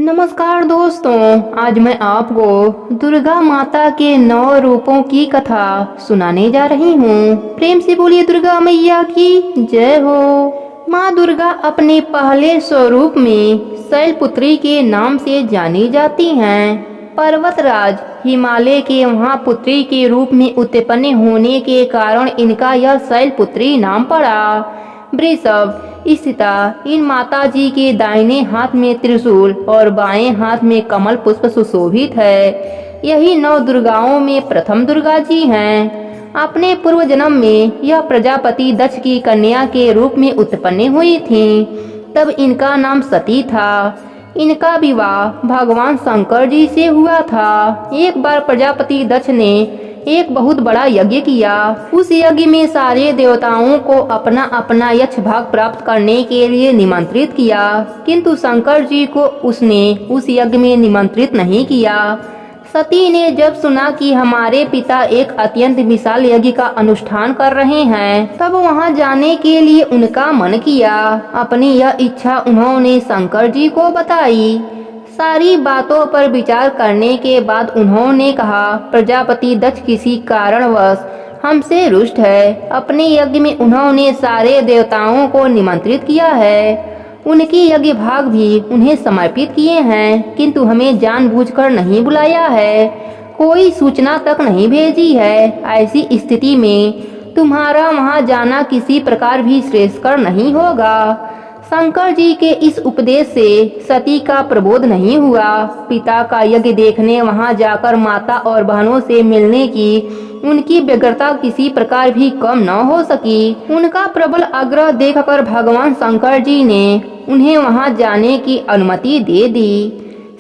नमस्कार दोस्तों, आज मैं आपको दुर्गा माता के 9 रूपों की कथा सुनाने जा रही हूँ। प्रेम से बोलिए दुर्गा मैया की जय हो। माँ दुर्गा अपने पहले स्वरूप में शैलपुत्री के नाम से जानी जाती हैं। पर्वतराज हिमालय के महापुत्री के रूप में उत्पन्न होने के कारण इनका यह शैलपुत्री नाम पड़ा। वृषभ स्थिता इन माता जी के दाहिने हाथ में त्रिशूल और बाएं हाथ में कमल पुष्प सुशोभित है। यही 9 दुर्गाओं में प्रथम दुर्गा जी हैं। अपने पूर्व जन्म में यह प्रजापति दक्ष की कन्या के रूप में उत्पन्न हुई थीं। तब इनका नाम सती था। इनका विवाह भगवान शंकर जी से हुआ था। एक बार प्रजापति दक्ष ने एक बहुत बड़ा यज्ञ किया। उस यज्ञ में सारे देवताओं को अपना अपना यक्ष भाग प्राप्त करने के लिए निमंत्रित किया, किंतु शंकर जी को उसने उस यज्ञ में निमंत्रित नहीं किया। सती ने जब सुना कि हमारे पिता एक अत्यंत विशाल यज्ञ का अनुष्ठान कर रहे हैं, तब वहां जाने के लिए उनका मन किया। अपनी यह इच्छा उन्होंने शंकर जी को बताई। सारी बातों पर विचार करने के बाद उन्होंने कहा, प्रजापति दक्ष किसी कारणवश हमसे रुष्ट है। अपने यज्ञ में उन्होंने सारे देवताओं को निमंत्रित किया है। उनकी यज्ञ भाग भी उन्हें समर्पित किए हैं, किंतु हमें जानबूझकर नहीं बुलाया है, कोई सूचना तक नहीं भेजी है। ऐसी स्थिति में तुम्हारा वहां जाना किसी प्रकार भी श्रेयस्कर नहीं होगा। शंकर जी के इस उपदेश से सती का प्रबोध नहीं हुआ। पिता का यज्ञ देखने वहां जाकर माता और बहनों से मिलने की उनकी व्यग्रता किसी प्रकार भी कम न हो सकी। उनका प्रबल आग्रह देखकर भगवान शंकर जी ने उन्हें वहां जाने की अनुमति दे दी।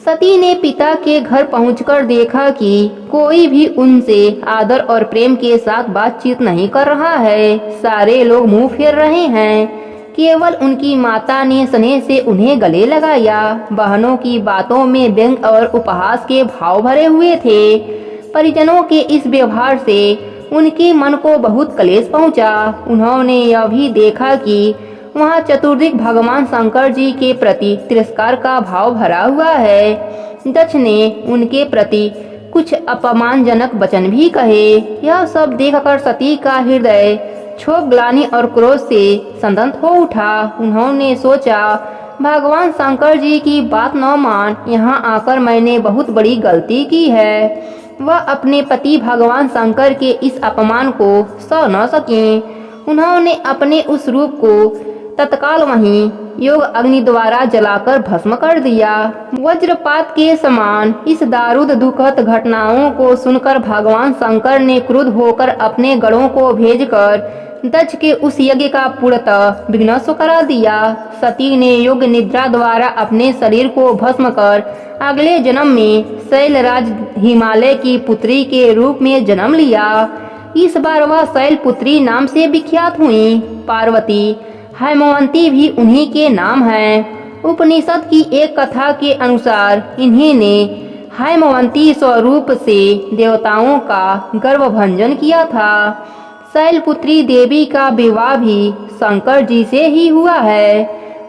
सती ने पिता के घर पहुंचकर देखा कि कोई भी उनसे आदर और प्रेम के साथ बातचीत नहीं कर रहा है। सारे लोग मुंह फेर रहे हैं। केवल उनकी माता ने स्नेह से उन्हें गले लगाया। बहनों की बातों में व्यंग और उपहास के भाव भरे हुए थे। परिजनों के इस व्यवहार से उनके मन को बहुत क्लेश पहुंचा। उन्होंने यह भी देखा कि वहां चतुर्दिक भगवान शंकर जी के प्रति तिरस्कार का भाव भरा हुआ है। दक्ष ने उनके प्रति कुछ अपमानजनक वचन भी कहे। यह सब देखकर सती का हृदय क्षोभ, ग्लानि और क्रोध से संतप्त हो उठा। उन्होंने सोचा, भगवान शंकर जी की बात न मान, यहाँ आकर मैंने बहुत बड़ी गलती की है। वह अपने पति भगवान शंकर के इस अपमान को सह न सकें। उन्होंने अपने उस रूप को तत्काल वहीं योग अग्नि द्वारा जलाकर भस्म कर दिया। वज्रपात के समान इस दारुद दुखद घटनाओं को सुनकर भगवान शंकर ने क्रुद्ध होकर अपने गणों को भेजकर दक्ष के उस यज्ञ का पूर्णतः विध्वंस करा दिया। सती ने योग निद्रा द्वारा अपने शरीर को भस्म कर अगले जन्म में शैलराज हिमालय की पुत्री के रूप में जन्म लिया। इस बार वह शैलपुत्री नाम से विख्यात हुई। पार्वती, हेमवंती भी उन्हीं के नाम हैं। उपनिषद की एक कथा के अनुसार इन्हीं ने हेमवंती स्वरूप से देवताओं का गर्भभंजन किया था। शैलपुत्री देवी का विवाह भी शंकर जी से ही हुआ है।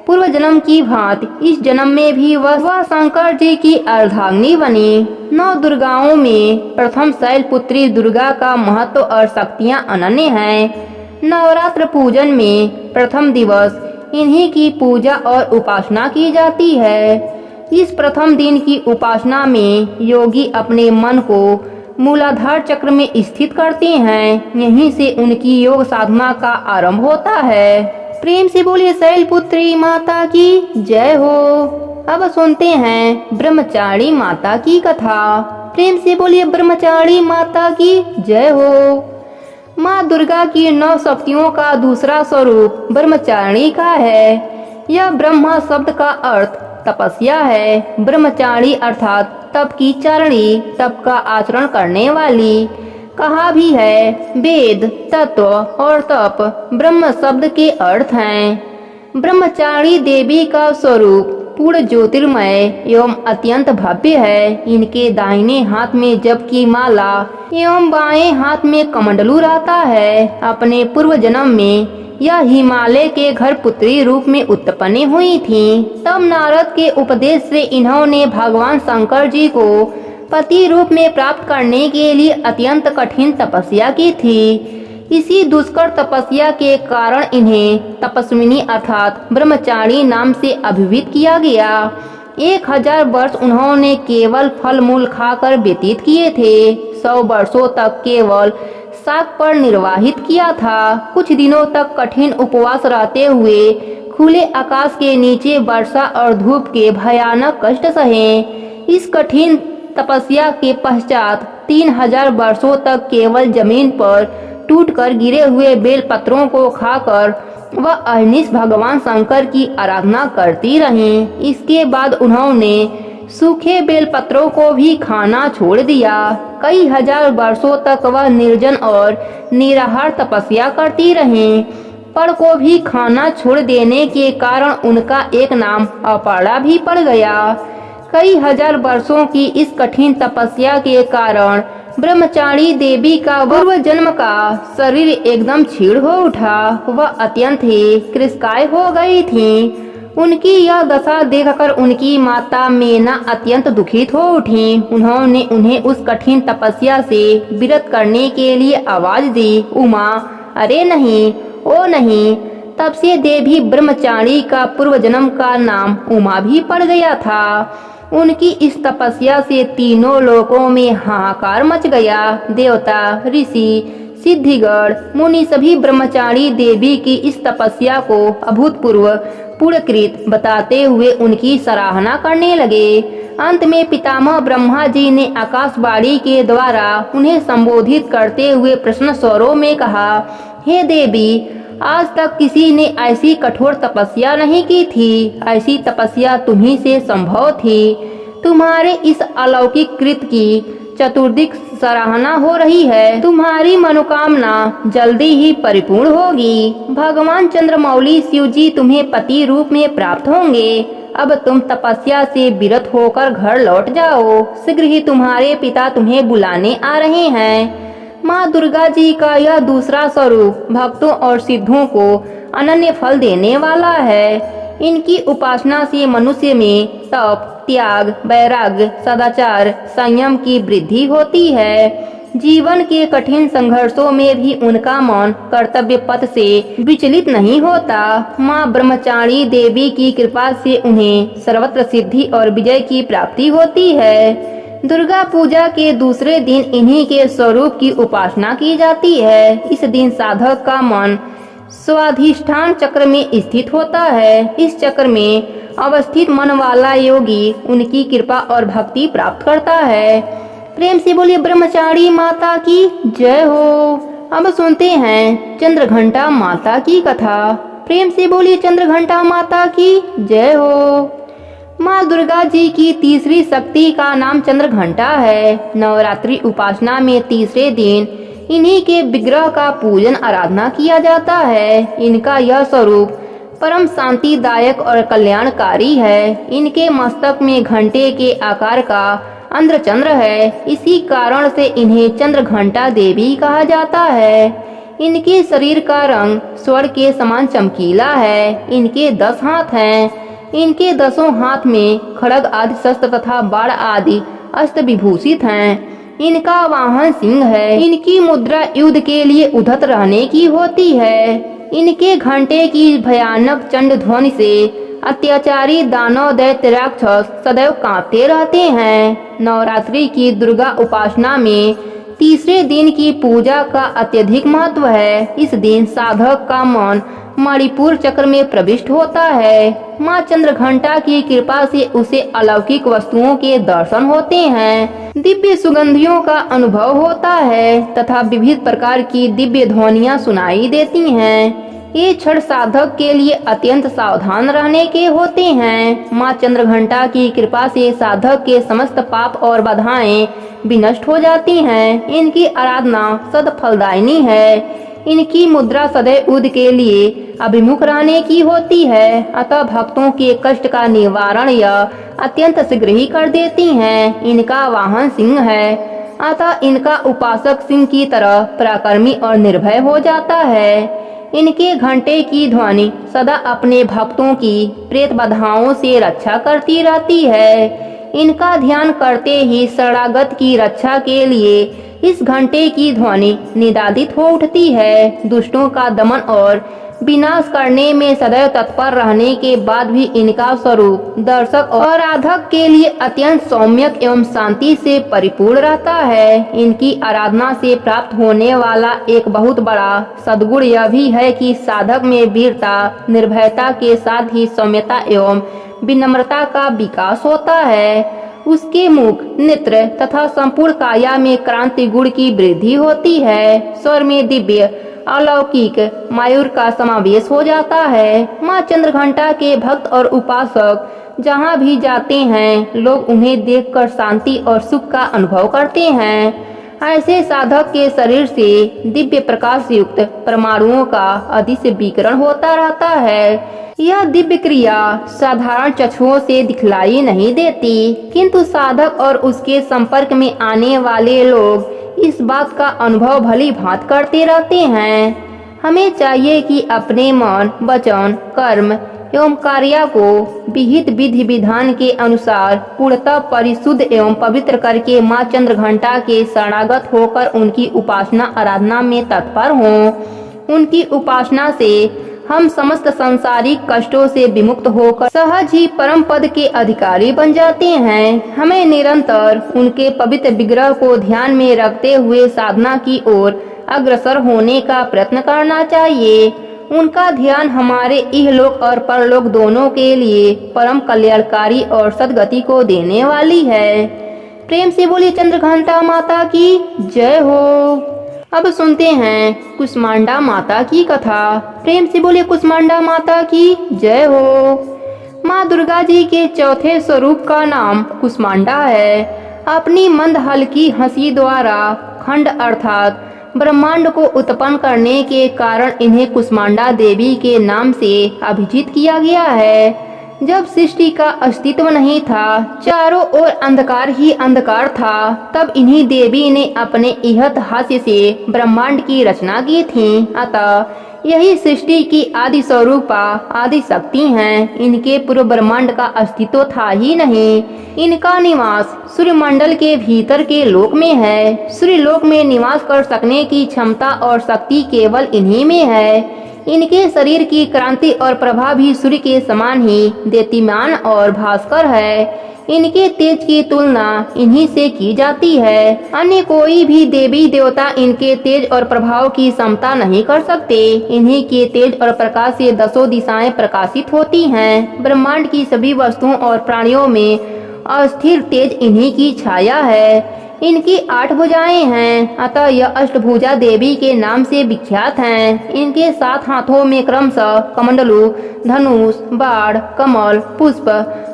पूर्व जन्म की भांति इस जन्म में भी वह शंकर जी की अर्धांगिनी बनी। 9 दुर्गाओं में प्रथम शैलपुत्री दुर्गा का महत्व और शक्तियाँ अनन्य हैं। नवरात्र पूजन में प्रथम दिवस इन्हीं की पूजा और उपासना की जाती है। इस प्रथम दिन की उपासना में योगी अपने मन को मूलाधार चक्र में स्थित करते हैं। यहीं से उनकी योग साधना का आरंभ होता है। प्रेम से बोलिए शैलपुत्री माता की जय हो। अब सुनते हैं ब्रह्मचारी माता की कथा। प्रेम से बोलिए ब्रह्मचारी माता की जय हो। माँ दुर्गा की 9 शक्तियों का दूसरा स्वरूप ब्रह्मचारिणी का है। यह ब्रह्मा शब्द का अर्थ तपस्या है। ब्रह्मचारी अर्थात तप की चारणी, तप का आचरण करने वाली। कहा भी है, वेद, तत्व और तप ब्रह्म शब्द के अर्थ हैं। ब्रह्मचारी देवी का स्वरूप पूर्ण ज्योतिर्मय एवं अत्यंत भव्य है। इनके दाहिने हाथ में जप की माला एवं बाएं हाथ में कमंडलू रहता है। अपने पूर्व जन्म में यह हिमालय के घर पुत्री रूप में उत्पन्न हुई थीं। तब नारद के उपदेश से इन्होंने भगवान शंकर जी को पति रूप में प्राप्त करने के लिए अत्यंत कठिन तपस्या की थी। इसी दुष्कर तपस्या के कारण इन्हें तपस्विनी अर्थात ब्रह्मचारी नाम से अभिहित किया गया। 1000 वर्ष उन्होंने केवल फल मूल खाकर व्यतीत किए थे। 100 वर्षों तक केवल शाक पर निर्वाहित किया था। कुछ दिनों तक कठिन उपवास रहते हुए खुले आकाश के नीचे वर्षा और धूप के भयानक कष्ट सहे। इस कठिन तपस्या के पश्चात 3000 वर्षों तक केवल जमीन पर टूटकर गिरे हुए बेल पत्रों को खाकर वह अहनिश भगवान शंकर की आराधना करती रहीं। इसके बाद उन्होंने सूखे बेल पत्रों को भी खाना छोड़ दिया। कई हजार वर्षों तक वह निर्जन और निराहार तपस्या करती रहीं। पर को भी खाना छोड़ देने के कारण उनका एक नाम अपर्णा भी पड़ गया। कई हजार वर्षों की इस कठिन तपस्या के कारण ब्रह्मचारी देवी का पूर्व जन्म का शरीर एकदम क्षीण हो उठा। वह अत्यंत ही कृशकाय हो गई थीं। उनकी यह दशा देखकर उनकी माता मेना अत्यंत दुखित हो उठी। उन्होंने उन्हें उस कठिन तपस्या से विरत करने के लिए आवाज दी, उमा, अरे नहीं, ओ नहीं। तब से देवी ब्रह्मचारी का पूर्व जन्म का नाम उमा भी पड़ गया था। उनकी इस तपस्या से तीनों लोकों में हाहाकार मच गया। देवता, ऋषि, सिद्धिगण, मुनि सभी ब्रह्मचारी देवी की इस तपस्या को अभूतपूर्व पुण्यकृत बताते हुए उनकी सराहना करने लगे। अंत में पितामह ब्रह्मा जी ने आकाशवाणी के द्वारा उन्हें संबोधित करते हुए प्रश्न स्वरों में कहा, हे देवी, आज तक किसी ने ऐसी कठोर तपस्या नहीं की थी। ऐसी तपस्या तुम्ही से संभव थी। तुम्हारे इस अलौकिक कृत की चतुर्दिक सराहना हो रही है। तुम्हारी मनोकामना जल्दी ही परिपूर्ण होगी। भगवान चंद्रमौली शिव जी तुम्हें पति रूप में प्राप्त होंगे। अब तुम तपस्या से विरत होकर घर लौट जाओ। शीघ्र ही तुम्हारे पिता तुम्हें बुलाने आ रहे हैं। माँ दुर्गा जी का यह दूसरा स्वरूप भक्तों और सिद्धों को अनन्य फल देने वाला है। इनकी उपासना से मनुष्य में तप, त्याग, वैराग्य, सदाचार, संयम की वृद्धि होती है। जीवन के कठिन संघर्षों में भी उनका मन कर्तव्य पथ से विचलित नहीं होता। माँ ब्रह्मचारी देवी की कृपा से उन्हें सर्वत्र सिद्धि और विजय की प्राप्ति होती है। दुर्गा पूजा के दूसरे दिन इन्हीं के स्वरूप की उपासना की जाती है। इस दिन साधक का मन स्वाधिष्ठान चक्र में स्थित होता है। इस चक्र में अवस्थित मन वाला योगी उनकी कृपा और भक्ति प्राप्त करता है। प्रेम से बोलिए ब्रह्मचारी माता की जय हो। अब सुनते हैं चंद्रघंटा माता की कथा। प्रेम से बोलिए चंद्रघंटा माता की जय हो। माँ दुर्गा जी की तीसरी शक्ति का नाम चंद्रघंटा है। नवरात्रि उपासना में तीसरे दिन इन्हीं के विग्रह का पूजन आराधना किया जाता है। इनका यह स्वरूप परम शांतिदायक और कल्याणकारी है। इनके मस्तक में घंटे के आकार का अंध्रचंद्र है। इसी कारण से इन्हें चंद्रघंटा देवी कहा जाता है। इनके शरीर का रंग स्वर्ण के समान चमकीला है। इनके 10 हाथ हैं। इनके 10 हाथ में खड्ग आदि शस्त्र तथा बाण आदि अस्त्र विभूषित हैं। इनका वाहन सिंह है। इनकी मुद्रा युद्ध के लिए उद्धत रहने की होती है। इनके घंटे की भयानक चंड ध्वनि से अत्याचारी दानव दैत्य राक्षस सदैव कांपते रहते हैं। नवरात्रि की दुर्गा उपासना में तीसरे दिन की पूजा का अत्यधिक महत्व है। इस दिन साधक का मन मणिपुर चक्र में प्रविष्ट होता है। माँ चंद्रघंटा की कृपा से उसे अलौकिक वस्तुओं के दर्शन होते हैं। दिव्य सुगंधियों का अनुभव होता है तथा विविध प्रकार की दिव्य ध्वनियाँ सुनाई देती हैं। ये क्षण साधक के लिए अत्यंत सावधान रहने के होते हैं। माँ चंद्रघंटा की कृपा से साधक के समस्त पाप और बाधाएं विनष्ट हो जाती हैं। इनकी आराधना सद फलदायिनी है। इनकी मुद्रा सदैव उद के लिए अभिमुख रहने की होती है, अतः भक्तों के कष्ट का निवारण यह अत्यंत शीघ्र ही कर देती हैं। इनका वाहन सिंह है, अतः इनका उपासक सिंह की तरह पराक्रमी और निर्भय हो जाता है। इनके घंटे की ध्वनि सदा अपने भक्तों की प्रेत बाधाओं से रक्षा करती रहती है। इनका ध्यान करते ही शरणागत की रक्षा के लिए इस घंटे की ध्वनि निनादित हो उठती है। दुष्टों का दमन और विनाश करने में सदैव तत्पर रहने के बाद भी इनका स्वरूप दर्शक और आराधक के लिए अत्यंत सौम्यक एवं शांति से परिपूर्ण रहता है। इनकी आराधना से प्राप्त होने वाला एक बहुत बड़ा सद्गुण यह भी है कि साधक में वीरता, निर्भयता के साथ ही सौम्यता एवं विनम्रता का विकास होता है। उसके मुख, नेत्र तथा संपूर्ण काया में क्रांति गुण की वृद्धि होती है। स्वर में दिव्य अलौकिक मायूर का समावेश हो जाता है। माँ चंद्रघंटा के भक्त और उपासक जहाँ भी जाते हैं, लोग उन्हें देखकर शांति और सुख का अनुभव करते हैं। ऐसे साधक के शरीर से दिव्य प्रकाश युक्त परमाणुओं का अदिश्य विकिरण होता रहता है। यह दिव्य क्रिया साधारण चक्षुओं से दिखलाई नहीं देती, किंतु साधक और उसके संपर्क में आने वाले लोग इस बात का अनुभव भली भांति करते रहते हैं। हमें चाहिए कि अपने मन, वचन, कर्म एवं कार्य को विहित विधि विधान के अनुसार पूर्णतः परिशुद्ध एवं पवित्र करके माँ चंद्रघंटा के शरणागत होकर उनकी उपासना आराधना में तत्पर हों। उनकी उपासना से हम समस्त सांसारिक कष्टों से विमुक्त होकर सहज ही परम पद के अधिकारी बन जाते हैं। हमें निरंतर उनके पवित्र विग्रह को ध्यान में रखते हुए साधना की ओर अग्रसर होने का प्रयत्न करना चाहिए। उनका ध्यान हमारे इहलोक और परलोक दोनों के लिए परम कल्याणकारी और सद्गति को देने वाली है। प्रेम से बोलिए चंद्रघंटा माता की जय हो। अब सुनते हैं कुष्मांडा माता की कथा। प्रेम से बोलिए कुष्मांडा माता की जय हो। माँ दुर्गा जी के चौथे स्वरूप का नाम कुष्मांडा है। अपनी मंद हल्की हंसी द्वारा खंड अर्थात ब्रह्मांड को उत्पन्न करने के कारण इन्हें कुष्मांडा देवी के नाम से अभिहित किया गया है। जब सृष्टि का अस्तित्व नहीं था, चारों ओर अंधकार ही अंधकार था, तब इन्हीं देवी ने अपने इहत हास्य से ब्रह्मांड की रचना की थी। अतः यही सृष्टि की आदि स्वरूपा आदि शक्ति हैं। इनके पूर्व ब्रह्मांड का अस्तित्व था ही नहीं। इनका निवास सूर्यमंडल के भीतर के लोक में है। सूर्य लोक में निवास कर सकने की क्षमता और शक्ति केवल इन्हीं में है। इनके शरीर की क्रांति और प्रभा भी सूर्य के समान ही देदीप्यमान और भास्कर है। इनके तेज की तुलना इन्हीं से की जाती है। अन्य कोई भी देवी देवता इनके तेज और प्रभाव की समता नहीं कर सकते। इन्हीं के तेज और प्रकाश से दसों दिशाएं प्रकाशित होती हैं। ब्रह्मांड की सभी वस्तुओं और प्राणियों में अस्थिर तेज इन्हीं की छाया है। इनकी 8 भुजाएं हैं, अतः यह अष्टभुजा देवी के नाम से विख्यात हैं। इनके 7 हाथों में क्रमशः कमंडलू, धनुष, बाण, कमल, पुष्प,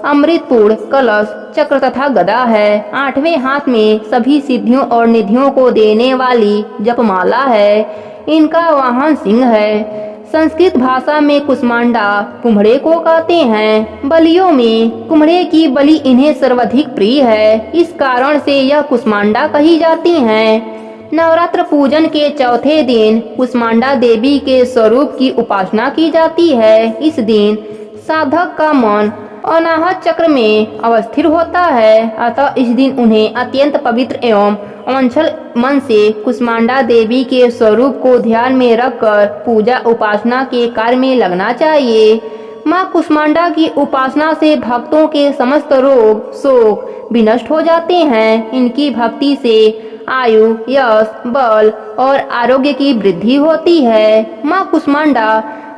अमृतपूर्ण, कलश, चक्र तथा गदा है। 8वें हाथ में सभी सिद्धियों और निधियों को देने वाली जपमाला है। इनका वाहन सिंह है। संस्कृत भाषा में कुष्मांडा कुम्हड़े को कहते हैं। बलियों में कुम्हड़े की बलि इन्हें सर्वाधिक प्रिय है। इस कारण से यह कुष्मांडा कही जाती हैं। नवरात्र पूजन के चौथे दिन कुष्मांडा देवी के स्वरूप की उपासना की जाती है। इस दिन साधक का मन अनाहत चक्र में अवस्थिर होता है, अतः इस दिन उन्हें अत्यंत पवित्र एवं अवंचल मन से कुष्मांडा देवी के स्वरूप को ध्यान में रखकर पूजा उपासना के कार्य में लगना चाहिए। माँ कुष्मांडा की उपासना से भक्तों के समस्त रोग शोक विनष्ट हो जाते हैं। इनकी भक्ति से आयु, यश, बल और आरोग्य की वृद्धि होती है। माँ कुष्मांडा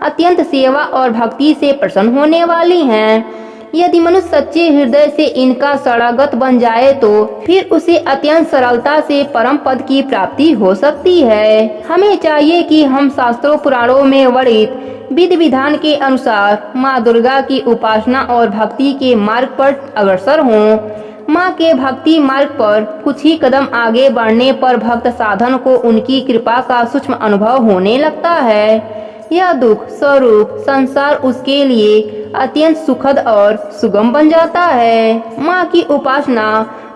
अत्यंत सेवा और भक्ति से प्रसन्न होने वाली हैं। यदि मनुष्य सच्चे हृदय से इनका शरणागत बन जाए तो फिर उसे अत्यंत सरलता से परम पद की प्राप्ति हो सकती है। हमें चाहिए कि हम शास्त्रों पुराणों में वर्णित विधि विधान के अनुसार माँ दुर्गा की उपासना और भक्ति के मार्ग पर अग्रसर हों। माँ के भक्ति मार्ग पर कुछ ही कदम आगे बढ़ने पर भक्त साधन को उनकी कृपा का सूक्ष्म अनुभव होने लगता है। यह दुख स्वरूप संसार उसके लिए अत्यंत सुखद और सुगम बन जाता है। माँ की उपासना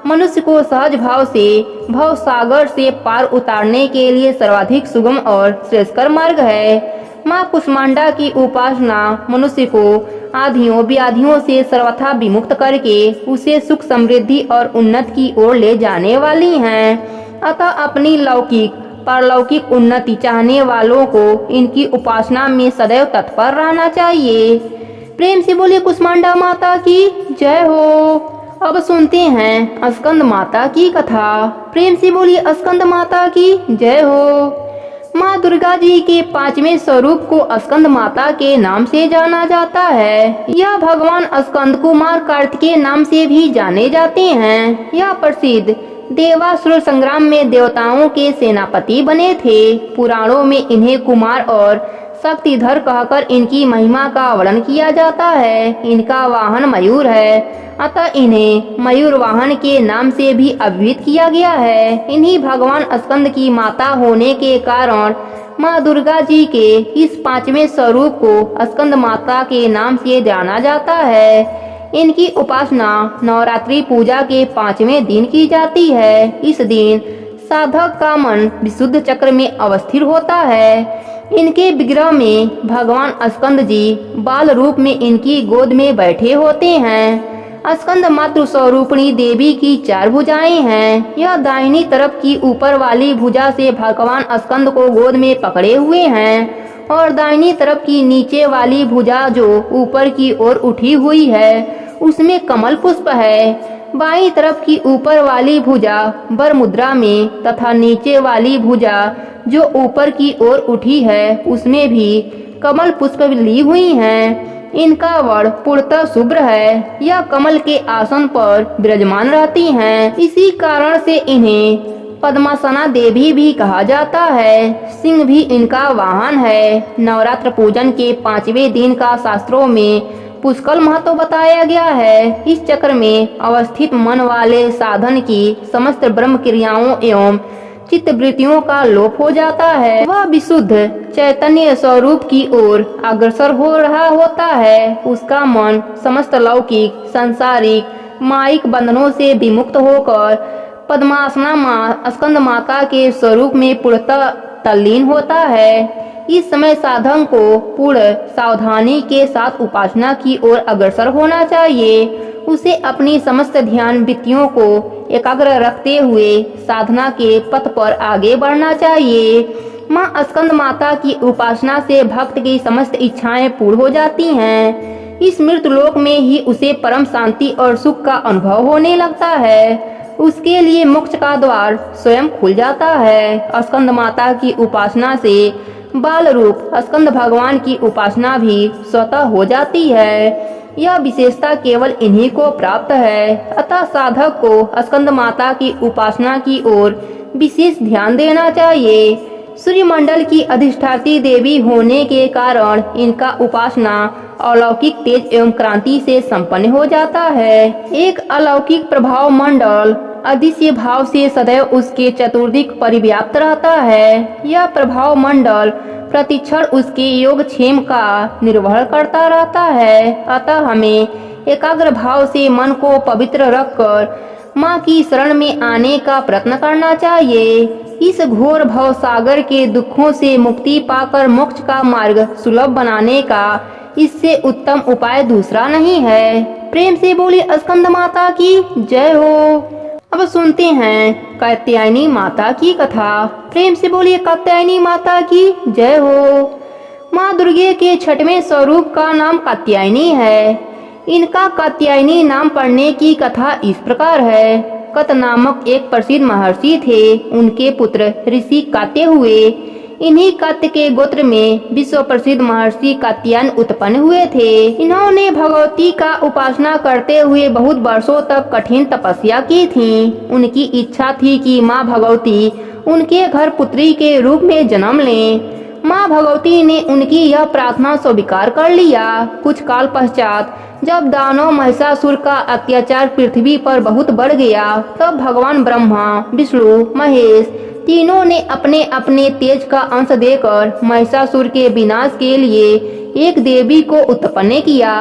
मनुष्य को सहज भाव से भव सागर से पार उतारने के लिए सर्वाधिक सुगम और श्रेष्ठकर मार्ग है। माँ कुष्मांडा की उपासना मनुष्य को आधियों व्याधियों से सर्वथा विमुक्त करके उसे सुख समृद्धि और उन्नति की ओर ले जाने वाली हैं। अतः अपनी लौकिक परलौकिक उन्नति चाहने वालों को इनकी उपासना में सदैव तत्पर रहना चाहिए। प्रेम से बोलिए कुष्मांडा माता की जय हो। अब सुनते हैं स्कंद माता की कथा। प्रेम से बोलिए स्कंद माता की जय हो। माँ दुर्गा जी के 5वें स्वरूप को स्कंद माता के नाम से जाना जाता है। यह भगवान स्कंद कुमार कार्तिकेय नाम से भी जाने जाते हैं। यह प्रसिद्ध देवासुर संग्राम में देवताओं के सेनापति बने थे। पुराणों में इन्हें कुमार और शक्तिधर कहकर इनकी महिमा का वर्णन किया जाता है। इनका वाहन मयूर है, अतः इन्हें मयूर वाहन के नाम से भी अभिहित किया गया है। इन्हीं भगवान स्कंद की माता होने के कारण माँ दुर्गा जी के इस 5वें स्वरूप को स्कंद माता के नाम से जाना जाता है। इनकी उपासना नवरात्रि पूजा के 5वें दिन की जाती है। इस दिन साधक का मन विशुद्ध चक्र में अवस्थित होता है। इनके विग्रह में भगवान स्कंद जी बाल रूप में इनकी गोद में बैठे होते हैं। स्कंद मातृ स्वरूपिणी देवी की 4 भुजाएं हैं। यह दाहिनी तरफ की ऊपर वाली भुजा से भगवान स्कंद को गोद में पकड़े हुए हैं और दाहिनी तरफ की नीचे वाली भुजा जो ऊपर की ओर उठी हुई है उसमें कमल पुष्प है। बाईं तरफ की ऊपर वाली भुजा वर मुद्रा में तथा नीचे वाली भुजा जो ऊपर की ओर उठी है उसमें भी कमल पुष्प ली हुई हैं। इनका वर्ण पूर्णतः शुभ्र है। यह कमल के आसन पर विराजमान रहती हैं। इसी कारण से इन्हें पद्मासना देवी भी कहा जाता है। सिंह भी इनका वाहन है। नवरात्र पूजन के 5वें दिन का शास्त्रों में पुष्कल महत्व बताया गया है। इस चक्र में अवस्थित मन वाले साधन की समस्त ब्रह्म क्रियाओं एवं चित्त वृत्तियों का लोप हो जाता है। वह विशुद्ध चैतन्य स्वरूप की ओर अग्रसर हो रहा होता है। उसका मन समस्त लौकिक सांसारिक मायिक बंधनों से विमुक्त होकर पद्मासना माँ स्कंद माता के स्वरूप में पूर्णतः तल्लीन होता है। इस समय साधक को पूर्ण सावधानी के साथ उपासना की ओर अग्रसर होना चाहिए। उसे अपनी समस्त ध्यान वृत्तियों को एकाग्र रखते हुए साधना के पथ पर आगे बढ़ना चाहिए। माँ स्कंद माता की उपासना से भक्त की समस्त इच्छाएं पूर्ण हो जाती हैं। इस मृत लोक में ही उसे परम शांति और सुख का अनुभव होने लगता है। उसके लिए मोक्ष का द्वार स्वयं खुल जाता है। स्कंद माता की उपासना से बाल रूप स्कंद भगवान की उपासना भी स्वतः हो जाती है। यह विशेषता केवल इन्हीं को प्राप्त है। अतः साधक को स्कंद माता की उपासना की ओर विशेष ध्यान देना चाहिए। सूर्यमंडल की अधिष्ठात्री देवी होने के कारण इनका उपासना अलौकिक तेज एवं क्रांति से संपन्न हो जाता है। एक अलौकिक प्रभाव मंडल अदृश्य भाव से सदैव उसके चतुर्दिक परिव्याप्त रहता है। यह प्रभाव मंडल प्रतिक्षण उसके योगक्षेम का निर्वहन करता रहता है। अतः हमें एकाग्र भाव से मन को पवित्र रखकर माँ की शरण में आने का प्रयत्न करना चाहिए। इस घोर भव सागर के दुखों से मुक्ति पाकर मोक्ष का मार्ग सुलभ बनाने का इससे उत्तम उपाय दूसरा नहीं है। प्रेम से बोलिए स्कंद माता की जय हो। अब सुनते हैं कात्यायनी माता की कथा। प्रेम से बोलिए कात्यायनी माता की जय हो। माँ दुर्गे के 6वें स्वरूप का नाम कात्यायनी है। इनका कात्यायनी नाम पढ़ने की कथा इस प्रकार है। कत नामक एक प्रसिद्ध महर्षि थे। उनके पुत्र ऋषि कात्य हुए। इन्हीं कात्य के गोत्र में विश्व प्रसिद्ध महर्षि कात्यायन उत्पन्न हुए थे। इन्होंने भगवती का उपासना करते हुए बहुत वर्षों तक कठिन तपस्या की थी। उनकी इच्छा थी कि माँ भगवती उनके घर पुत्री के रूप में जन्म लें। माँ भगवती ने उनकी यह प्रार्थना स्वीकार कर लिया। कुछ काल पश्चात जब दानव महिषासुर का अत्याचार पृथ्वी पर बहुत बढ़ गया, तब भगवान ब्रह्मा, विष्णु, महेश तीनों ने अपने अपने तेज का अंश देकर महिषासुर के विनाश के लिए एक देवी को उत्पन्न किया।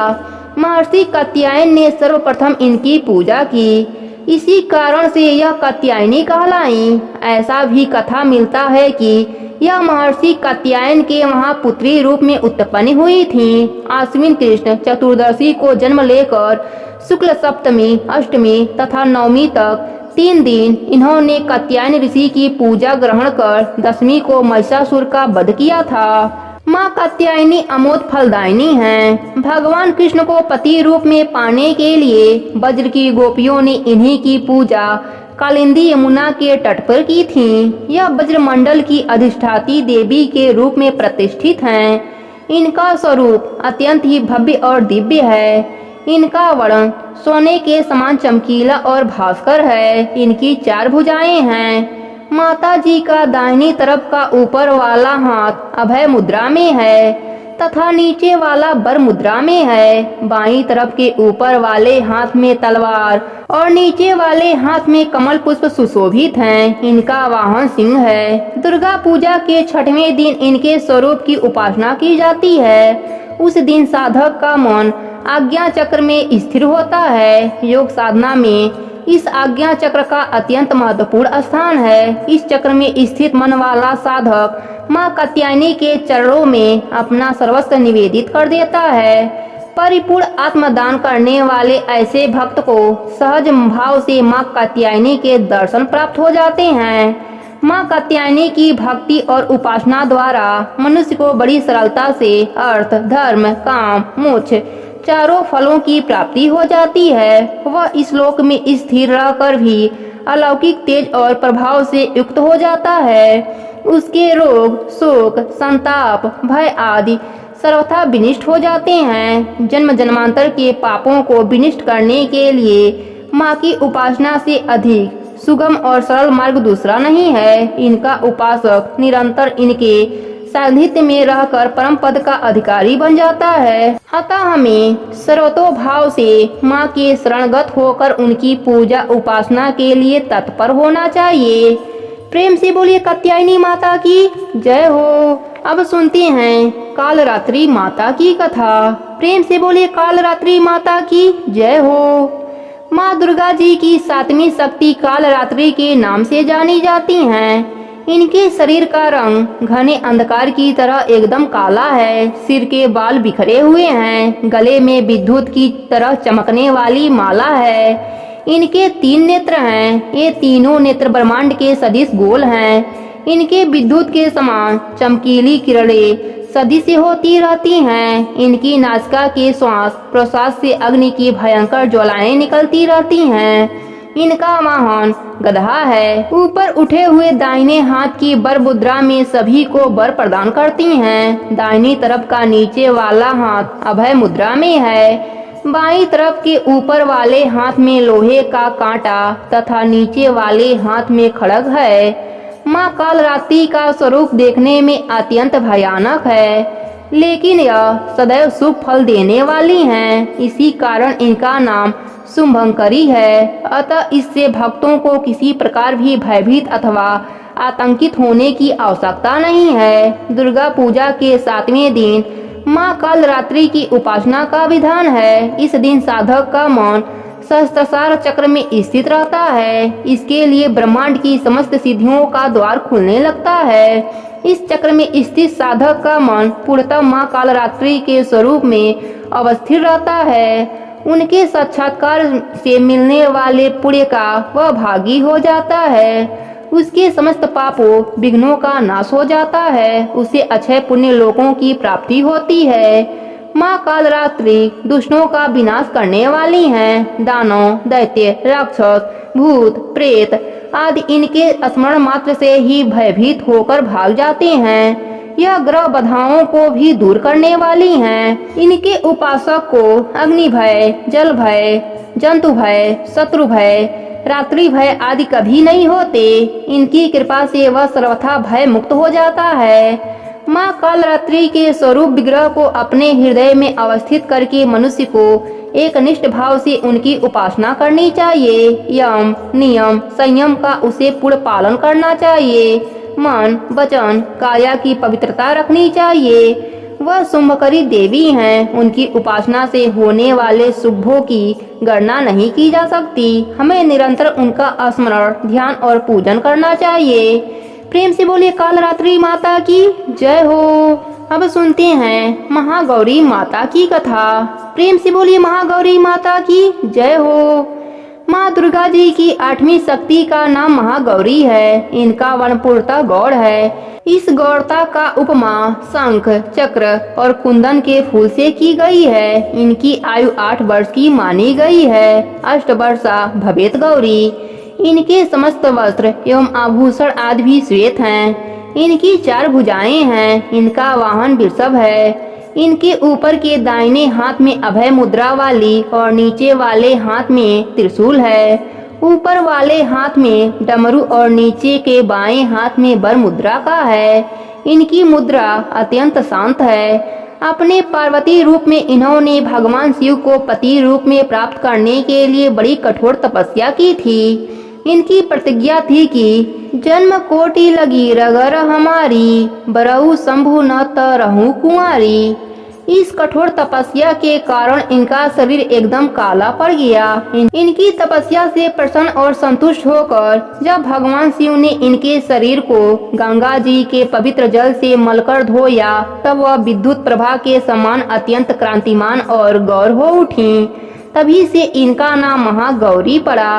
महर्षि कात्यायन ने सर्वप्रथम इनकी पूजा की। इसी कारण से यह कात्यायनी कहलाई। ऐसा भी कथा मिलता है कि यह महर्षि कात्यायन के महापुत्री रूप में उत्पन्न हुई थी। आश्विन कृष्ण चतुर्दशी को जन्म लेकर शुक्ल सप्तमी, अष्टमी तथा नवमी तक 3 दिन इन्होंने कात्यायन ऋषि की पूजा ग्रहण कर दशमी को महिषासुर का वध किया था। माँ कात्यायनी अमोद फलदायिनी हैं। भगवान कृष्ण को पति रूप में पाने के लिए ब्रज की गोपियों ने इन्हीं की पूजा कालिंदी यमुना के तट पर की थी। यह ब्रजमंडल की अधिष्ठात्री देवी के रूप में प्रतिष्ठित हैं। इनका स्वरूप अत्यंत ही भव्य और दिव्य है। इनका वर्ण सोने के समान चमकीला और भास्कर है। इनकी 4 भुजाएं हैं। माता जी का दाहिनी तरफ का ऊपर वाला हाथ अभय मुद्रा में है तथा नीचे वाला वर मुद्रा में है। बाईं तरफ के ऊपर वाले हाथ में तलवार और नीचे वाले हाथ में कमल पुष्प सुशोभित हैं। इनका वाहन सिंह है। दुर्गा पूजा के 6वें दिन इनके स्वरूप की उपासना की जाती है। उस दिन साधक का मन आज्ञा चक्र में स्थिर होता है। योग साधना में इस आज्ञा चक्र का अत्यंत महत्वपूर्ण स्थान है। इस चक्र में स्थित मन वाला साधक माँ कात्यायनी के चरणों में अपना सर्वस्व निवेदित कर देता है। परिपूर्ण आत्मदान करने वाले ऐसे भक्त को सहज भाव से माँ कात्यायनी के दर्शन प्राप्त हो जाते हैं। माँ कात्यायनी की भक्ति और उपासना द्वारा मनुष्य को बड़ी सरलता से अर्थ, धर्म, काम, मोक्ष चारों फलों की प्राप्ति हो जाती है। वह इस लोक में स्थिर रहकर भी अलौकिक तेज और प्रभाव से युक्त हो जाता है। उसके रोग, शोक, संताप, भय आदि सर्वथा विनिष्ट हो जाते हैं। जन्म जन्मांतर के पापों को विनिष्ट करने के लिए माँ की उपासना से अधिक सुगम और सरल मार्ग दूसरा नहीं है। इनका उपासक निरंतर इनके सानिध्य में रहकर परम पद का अधिकारी बन जाता है। अतः हमें सर्वतोभाव से माँ के शरणगत होकर उनकी पूजा उपासना के लिए तत्पर होना चाहिए। प्रेम से बोलिए कात्यायनी माता की जय हो। अब सुनते हैं कालरात्रि माता की कथा। प्रेम से बोलिए कालरात्रि माता की जय हो। माँ दुर्गा जी की 7वीं शक्ति कालरात्रि के नाम से जानी जाती हैं। इनके शरीर का रंग घने अंधकार की तरह एकदम काला है। सिर के बाल बिखरे हुए हैं। गले में विद्युत की तरह चमकने वाली माला है। इनके 3 नेत्र हैं। ये तीनों नेत्र ब्रह्मांड के सदिश गोल हैं। इनके विद्युत के समान चमकीली किरणें सदिश होती रहती हैं। इनकी नासिका के श्वास प्रश्वास से अग्नि की भयंकर ज्वालाएं निकलती रहती हैं। इनका वाहन गधा है। ऊपर उठे हुए दाहिने हाथ की वर मुद्रा में सभी को वर प्रदान करती हैं। दाहिनी तरफ का नीचे वाला हाथ अभय मुद्रा में है। बाईं तरफ के ऊपर वाले हाथ में लोहे का कांटा तथा नीचे वाले हाथ में खड्ग है। माँ कालरात्रि का स्वरूप देखने में अत्यंत भयानक है, लेकिन यह सदैव शुभ फल देने वाली हैं। इसी कारण इनका नाम शुभंकरी है। अतः इससे भक्तों को किसी प्रकार भी भयभीत अथवा आतंकित होने की आवश्यकता नहीं है। दुर्गा पूजा के 7वें दिन माँ कालरात्रि की उपासना का विधान है। इस दिन साधक का मन सहस्त्रार चक्र में स्थित रहता है। इसके लिए ब्रह्मांड की समस्त सिद्धियों का द्वार खुलने लगता है। इस चक्र में स्थित साधक का मन पूर्णतः माँ कालरात्रि के स्वरूप में अवस्थित रहता है। उनके साक्षात्कार से मिलने वाले पुण्य का वह भागी हो जाता है। उसके समस्त पापों विघ्नों का नाश हो जाता है। उसे अक्षय पुण्य लोकों की प्राप्ति होती है। माँ कालरात्रि दुष्टों का विनाश करने वाली हैं। दानव, दैत्य, राक्षस, भूत, प्रेत आदि इनके स्मरण मात्र से ही भयभीत होकर भाग जाते हैं। यह ग्रह बाधाओं को भी दूर करने वाली हैं। इनके उपासक को अग्नि भय, जल भय, जंतु भय, शत्रु भय, रात्रि भय आदि कभी नहीं होते। इनकी कृपा से वह सर्वथा भय मुक्त हो जाता है। माँ कालरात्रि के स्वरूप विग्रह को अपने हृदय में अवस्थित करके मनुष्य को एक निष्ठ भाव से उनकी उपासना करनी चाहिए। यम नियम संयम का उसे पूर्ण पालन करना चाहिए। मन वचन काया की पवित्रता रखनी चाहिए। वह शुंभकरी देवी हैं। उनकी उपासना से होने वाले शुभों की गणना नहीं की जा सकती। हमें निरंतर उनका स्मरण ध्यान और पूजन करना चाहिए। प्रेम से बोलिए कालरात्रि माता की जय हो। अब सुनते हैं महागौरी माता की कथा। प्रेम से बोलिए महागौरी माता की जय हो। माँ दुर्गा जी की 8वीं शक्ति का नाम महागौरी है। इनका वर्णपूर्णता गौड़ है। इस गौड़ता का उपमा शंख चक्र और कुंदन के फूल से की गई है। इनकी आयु 8 वर्ष की मानी गई है। अष्टवर्षा भवेत गौरी। इनके समस्त वस्त्र एवं आभूषण आदि भी श्वेत हैं। इनकी 4 भुजाएं हैं। इनका वाहन वृषभ है। इनके ऊपर के दाहिने हाथ में अभय मुद्रा वाली और नीचे वाले हाथ में त्रिशूल है। ऊपर वाले हाथ में डमरू और नीचे के बाएं हाथ में बर मुद्रा का है। इनकी मुद्रा अत्यंत शांत है। अपने पार्वती रूप में इन्होंने भगवान शिव को पति रूप में प्राप्त करने के लिए बड़ी कठोर तपस्या की थी। इनकी प्रतिज्ञा थी कि जन्म कोटि लगी रगर हमारी, बरऊ शंभु न तरहूं कुंवारी। इस कठोर तपस्या के कारण इनका शरीर एकदम काला पड़ गया। इनकी तपस्या से प्रसन्न और संतुष्ट होकर जब भगवान शिव ने इनके शरीर को गंगा जी के पवित्र जल से मलकर धोया, तब वह विद्युत प्रभा के समान अत्यंत क्रांतिमान और गौर हो उठी। तभी से इनका नाम महागौरी पड़ा।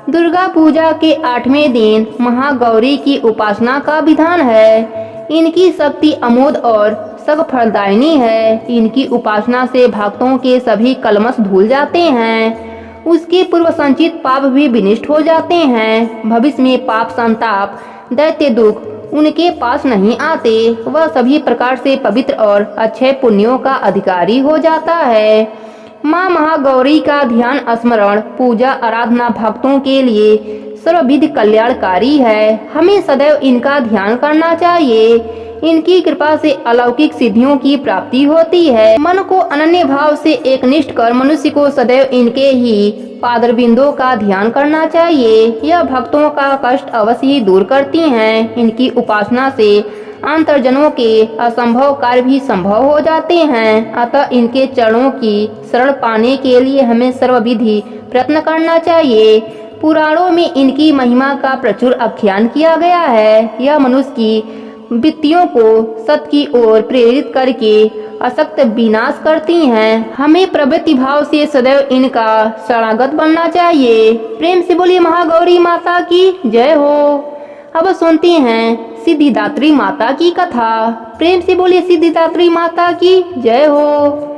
दुर्गा पूजा के 8वें दिन महागौरी की उपासना का विधान है। इनकी शक्ति अमोघ और सग फलदायिनी है। इनकी उपासना से भक्तों के सभी कलमश धुल जाते हैं। उसके पूर्व संचित पाप भी विनिष्ट हो जाते हैं। भविष्य में पाप संताप दैत्य दुख उनके पास नहीं आते। वह सभी प्रकार से पवित्र और अच्छे पुण्यों का अधिकारी हो जाता है। माँ महागौरी का ध्यान स्मरण पूजा आराधना भक्तों के लिए सर्वविध कल्याणकारी है। हमें सदैव इनका ध्यान करना चाहिए। इनकी कृपा से अलौकिक सिद्धियों की प्राप्ति होती है। मन को अनन्य भाव से एकनिष्ठ कर मनुष्य को सदैव इनके ही पादरबिंदों का ध्यान करना चाहिए। यह भक्तों का कष्ट अवश्य ही दूर करती हैं। इनकी उपासना से अंतरजनों के असंभव कार्य भी संभव हो जाते हैं। अतः इनके चरणों की शरण पाने के लिए हमें सर्वविधि प्रयत्न करना चाहिए। पुराणों में इनकी महिमा का प्रचुर आख्यान किया गया है। यह मनुष्य की वृत्तियों को सत्य की ओर प्रेरित करके असक्त विनाश करती हैं। हमें प्रवृत्ति भाव से सदैव इनका शरणागत बनना चाहिए। प्रेम से बोलिए महागौरी माता की जय हो। अब सुनते हैं सिद्धिदात्री माता की कथा। प्रेम से बोलिए सिद्धिदात्री माता की जय हो।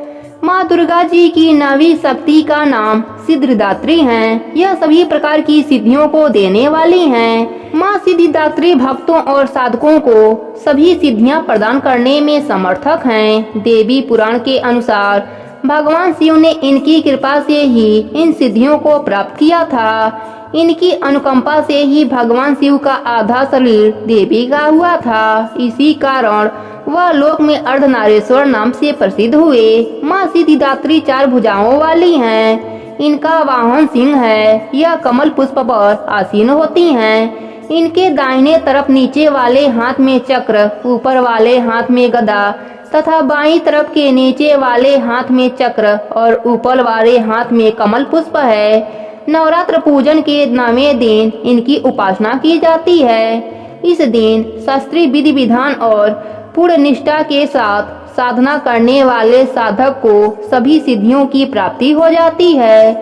माँ दुर्गा जी की 9वीं शक्ति का नाम सिद्धिदात्री है। यह सभी प्रकार की सिद्धियों को देने वाली हैं। माँ सिद्धिदात्री भक्तों और साधकों को सभी सिद्धियां प्रदान करने में समर्थक हैं। देवी पुराण के अनुसार भगवान शिव ने इनकी कृपा से ही इन सिद्धियों को प्राप्त किया था। इनकी अनुकंपा से ही भगवान शिव का आधा शरीर देवी का हुआ था। इसी कारण वह लोक में अर्धनारेश्वर नाम से प्रसिद्ध हुए। माँ सिद्धिदात्री 4 भुजाओं वाली हैं। इनका वाहन सिंह है। यह कमल पुष्प पर आसीन होती हैं। इनके दाहिने तरफ नीचे वाले हाथ में चक्र, ऊपर वाले हाथ में गदा तथा बाईं तरफ के नीचे वाले हाथ में चक्र और ऊपर वाले हाथ में कमल पुष्प है। नवरात्र पूजन के 9वें दिन इनकी उपासना की जाती है। इस दिन शास्त्रीय विधि विधान और पूर्ण निष्ठा के साथ साधना करने वाले साधक को सभी सिद्धियों की प्राप्ति हो जाती है।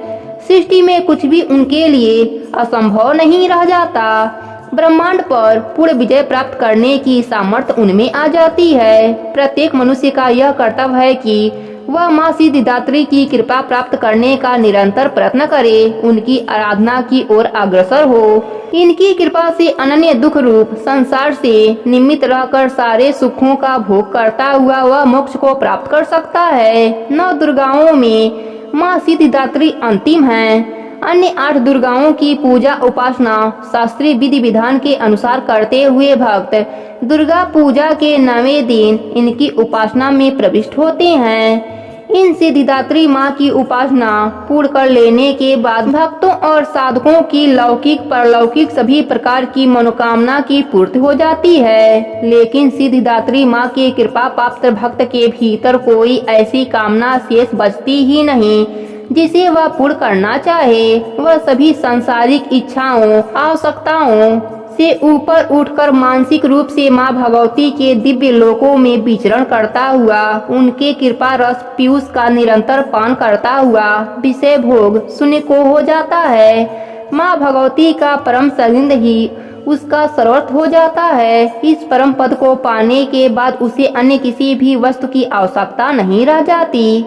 सृष्टि में कुछ भी उनके लिए असंभव नहीं रह जाता। ब्रह्मांड पर पूर्ण विजय प्राप्त करने की सामर्थ्य उनमें आ जाती है। प्रत्येक मनुष्य का यह कर्तव्य है कि वह माँ सिद्धिदात्री की कृपा प्राप्त करने का निरंतर प्रयत्न करे, उनकी आराधना की ओर अग्रसर हो। इनकी कृपा से अनन्य दुख रूप संसार से निमित्त रहकर सारे सुखों का भोग करता हुआ वह मोक्ष को प्राप्त कर सकता है। 9 दुर्गाओं में माँ सिद्धिदात्री अंतिम है। अन्य 8 दुर्गाओं की पूजा उपासना शास्त्रीय विधि विधान के अनुसार करते हुए भक्त दुर्गा पूजा के 9वें दिन इनकी उपासना में प्रविष्ट होते हैं। इन सिद्धिदात्री माँ की उपासना पूर्ण कर लेने के बाद भक्तों और साधकों की लौकिक परलौकिक सभी प्रकार की मनोकामना की पूर्ति हो जाती है। लेकिन सिद्धिदात्री माँ के कृपा प्राप्त भक्त के भीतर कोई ऐसी कामना शेष बचती ही नहीं जिसे वह पूर्ण करना चाहे। वह सभी सांसारिक इच्छाओं आवश्यकताओं से ऊपर उठकर मानसिक रूप से माँ भगवती के दिव्य लोकों में विचरण करता हुआ उनके कृपा रस पीयूष का निरंतर पान करता हुआ विषय भोग शून्य को हो जाता है। माँ भगवती का परम संगिंद ही उसका सर्वस्व हो जाता है। इस परम पद को पाने के बाद उसे अन्य किसी भी वस्तु की आवश्यकता नहीं रह जाती।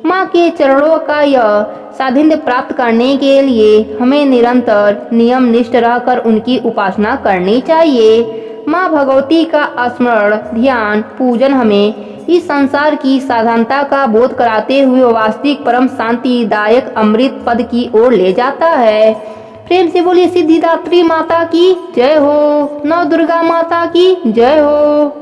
माँ के चरणों का यह साधिंध्य प्राप्त करने के लिए हमें निरंतर नियम निष्ठ रहकर उनकी उपासना करनी चाहिए। माँ भगवती का स्मरण ध्यान पूजन हमें इस संसार की साधारणता का बोध कराते हुए वास्तविक परम शांतिदायक अमृत पद की ओर ले जाता है। प्रेम से बोलिए सिद्धिदात्री माता की जय हो। नव दुर्गा माता की जय हो।